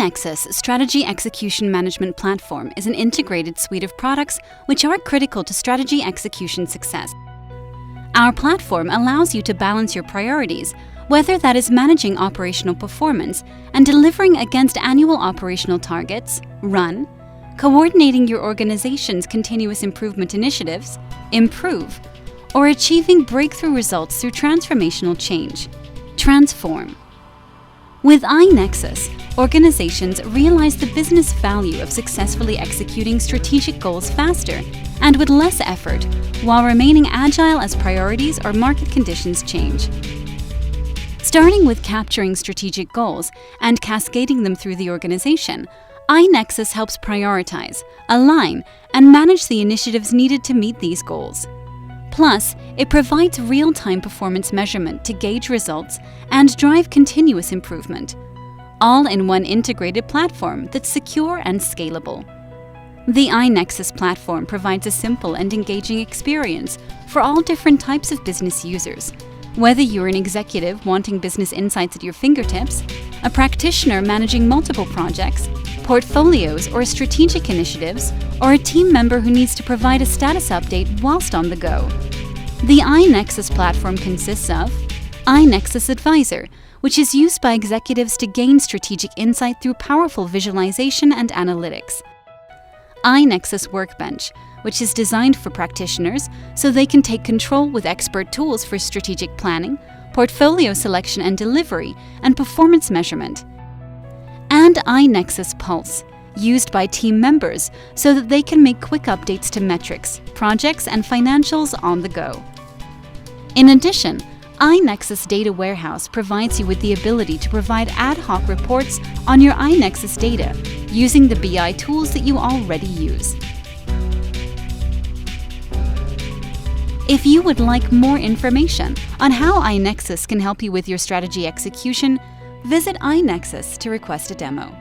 i-nexus Strategy Execution Management Platform is an integrated suite of products which are critical to strategy execution success. Our platform allows you to balance your priorities, whether that is managing operational performance and delivering against annual operational targets, run, coordinating your organization's continuous improvement initiatives, improve, or achieving breakthrough results through transformational change, transform. With i-nexus, organizations realize the business value of successfully executing strategic goals faster and with less effort, while remaining agile as priorities or market conditions change. Starting with capturing strategic goals and cascading them through the organization, i-nexus helps prioritize, align, and manage the initiatives needed to meet these goals. Plus, it provides real-time performance measurement to gauge results and drive continuous improvement, all in one integrated platform that's secure and scalable. The i-nexus platform provides a simple and engaging experience for all different types of business users. Whether you're an executive wanting business insights at your fingertips, a practitioner managing multiple projects, portfolios or strategic initiatives, or a team member who needs to provide a status update whilst on the go. The i-nexus platform consists of i-nexus Advisor, which is used by executives to gain strategic insight through powerful visualization and analytics. i-nexus Workbench, which is designed for practitioners so they can take control with expert tools for strategic planning, portfolio selection and delivery, and performance measurement. And i-nexus Pulse, used by team members so that they can make quick updates to metrics, projects, and financials on the go. In addition, i-nexus Data Warehouse provides you with the ability to provide ad hoc reports on your i-nexus data using the BI tools that you already use. If you would like more information on how i-nexus can help you with your strategy execution, visit i-nexus to request a demo.